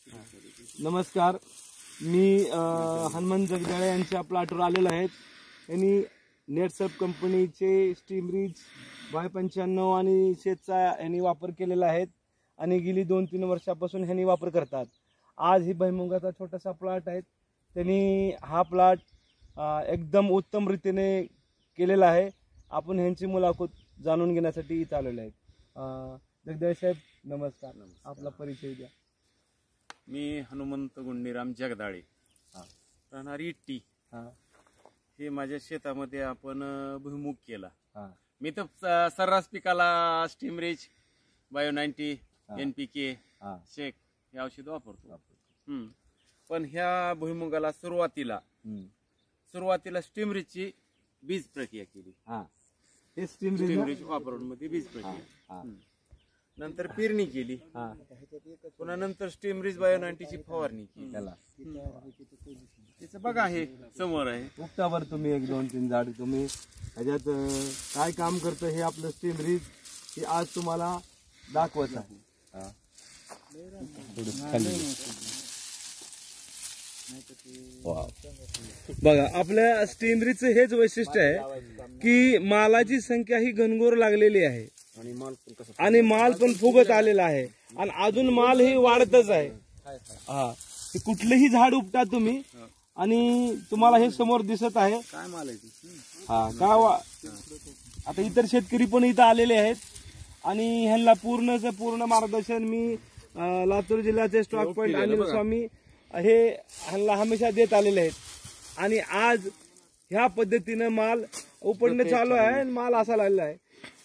नमस्कार, मी हनुमंत जगदाळे यांच्या प्लॉटवर आलेलो आहे। यांनी नेटसर्फ कंपनीचे स्टीमरीज Y95 आणि शेतचा यांनी वापर केलेला आहे आणि गेली 2-3 वर्षापासून यांनी वापर करतात। आज ही भुईमुगाचा छोटासा प्लॉट आहे। त्यांनी हा प्लॉट एकदम उत्तम रीतीने केलेला आहे। आपण यांची मुलाखत जाणून घेण्यासाठी इथे आलेलो आहे। जगदाळे साहेब नमस्कार, आपला परिचय द्या। मी हनुमंत गुंडीराम जगदाळे, राहणार इट्टी। हे माझ्या शेतामध्ये आपण भुईमुग केला। मी तर सर्रास पिकाला स्टीमरीज, बायो-90, NPK, शेक हे औषध वापरतो। पण ह्या भुईमुगाला सुरुवातीला स्टीमरीजची बीज प्रक्रिया केली। हे स्टीमरीज वापरून मध्ये बीज प्रक्रिया, नंतर पेरणी केली, पुन्हा नंतर स्टीमरीज बायो-90 ची फवारणी केली। तिचं बघा हे समोर आहे। उपटावर तुम्ही 1-2-3 झाड तुम्ही ह्याच्यात काय काम करतं हे आपलं स्टीमरीज हे आज तुम्हाला दाखवत आहे। बघा, आपल्या स्टीमरीजचं हेच वैशिष्ट्य आहे की मालाची संख्या ही घनघोर लागलेली आहे आणि माल पण फुगत आलेला आहे आणि अजून माल हे वाढतच आहे। हे कुठलेही झाड उपटा तुम्ही आणि तुम्हाला हे समोर दिसत आहे काय माल आहे आता इतर शेतकरी पण इथं आलेले आहेत आणि ह्यांना पूर्ण मार्गदर्शन मी लातूर जिल्ह्याचे स्टॉक पॉइंट अनिल स्वामी हे ह्यांना हमेशा देत आलेले आहेत आणि आज ह्या पद्धतीनं माल उपडणं चालू आहे आणि माल असा लागलेला आहे।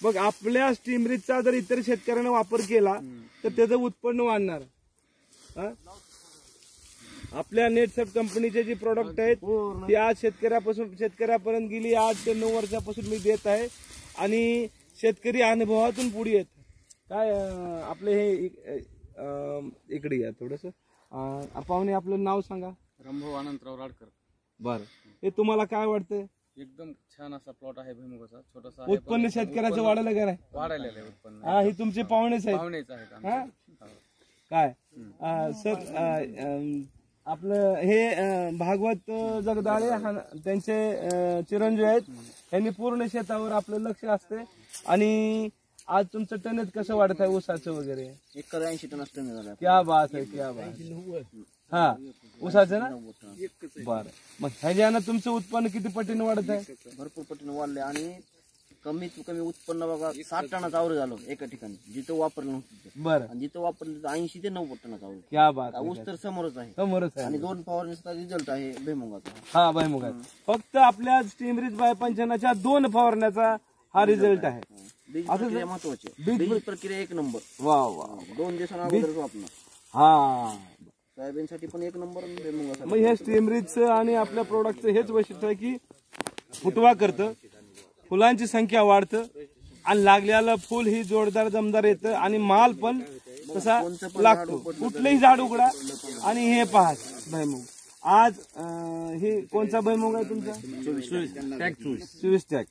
बघ, आपल्या स्टीमरीजचा जर इतर शेतकऱ्यांना वापर केला तर त्याचं उत्पन्न वाढणार। आपल्या नेटसर्फ कंपनीचे जे प्रोडक्ट आहेत ते आज शेतकऱ्यापर्यंत गेली 8 ते 9 वर्षापासून मी देत आहे आणि शेतकरी अनुभवातून पुढे येत। काय आपले हे इकडे या थोडस पाहुणे, आपलं नाव सांगा। रंभो अनंतराव राडकर। बरं, हे तुम्हाला काय वाटतंय? एकदम छान असा प्लॉट आहे भुईमुगाचा, छोटासा उत्पन्न शेतकऱ्याचं वाढलं का नाही? वाढलेलं आहे उत्पन्न। हे तुमचे पाहुणेच आहेत काय? सर, आपलं हे भागवत जगदाळे त्यांचे चिरंजीव आहेत, यांनी पूर्ण शेतावर आपलं लक्ष असते आणि आज तुमचं टनेज कसं वाढत आहे ऊसाचं वगैरे? 80 टन टन झालं। क्या बात आहे, क्या बात। ऊसाचं ना? बरं, मग ह्याच्यानं तुमचं उत्पन्न किती पटीने वाढत आहे? भरपूर पटीने वाढले आणि कमीत कमी उत्पन्न बघा 60 टनाचं आवड झालं एका ठिकाणी जिथं वापरलं नव्हतं। बरं, आणि जिथं वापरलं 80 ते 90 टनाचं आवड। क्या बात। ऊस तर समोरच आहे आणि 2 फवारणीचा रिझल्ट आहे भुईमुगाचा। हा, भुईमुगाचा फक्त आपल्या स्टीमरीज Y95च्या 2 फवारण्याचा हा रिझल्ट आहे। बीज प्रक्रिया महत्वाची, बीज प्रक्रिया 1 नंबर। वा वा, 2 दिवसांअगोदर वापरणार। सोयाबीनसाठी पण 1 नंबर आणि भुईमुगासाठी। मग हे स्टीमरीजचं आणि आपल्या प्रोडक्टचं हेच वैशिष्ट्य आहे की फुटवा करतं, फुलांची संख्या वाढतं आणि लागलेलं फुल ही जोरदार जमदार येतं आणि माल पण तसा लागतो। कुठलेही झाड उघडा आणि हे पहा भुईमुग। आज हे कोणचा भुईमुग आहे तुमचा? 24 टॅग।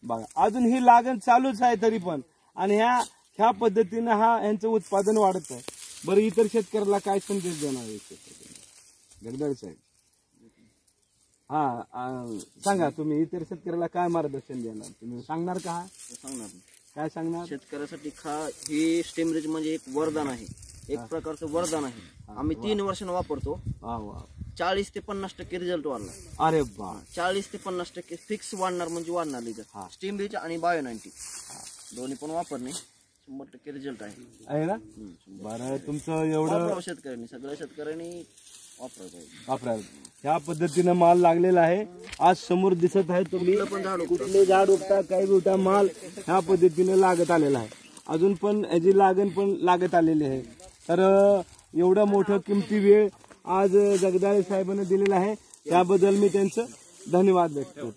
बघा, अजून ही लागण चालूच आहे तरी पण आणि ह्या पद्धतीनं यांचं उत्पादन वाढत आहे। बरं, इतर शेतकऱ्याला काय संदेश देणार आहे जगदाळे साहेब? सांगा, तुम्ही इतर शेतकऱ्याला काय मार्गदर्शन देणार? तुम्ही सांगणार का? सांगणार। काय सांगणार? शेतकऱ्यासाठी हे स्टीमरीज म्हणजे एक वरदान आहे, एक प्रकारचं वरदान आहे। आम्ही 3 वर्षांनी वापरतो। 40 ते 50% रिझल्ट वाढला। अरे बा, 40 ते 50% फिक्स वाढणार म्हणजे वाढणार रिझल्ट। स्टीमरीज आणि बायो-90 दोन्ही पण वापरणे 100% रिझल्ट आहे ना? बरं, तुमचं एवढं शेतकऱ्यांनी सगळ्या शेतकऱ्यांनी वापरायला ह्या पद्धतीनं माल लागलेला आहे। आज समोर दिसत आहे तुम्ही, कुठले झाड उपटा काही उपटा माल ह्या पद्धतीने लागत आलेला आहे। अजून पण याची लागण पण लागत आलेली आहे। तर एवढा मोठा किमती वेळ आज जगदाळे साहेबांनी दिलेला आहे, त्याबद्दल मी त्यांचं धन्यवाद व्यक्त करतो।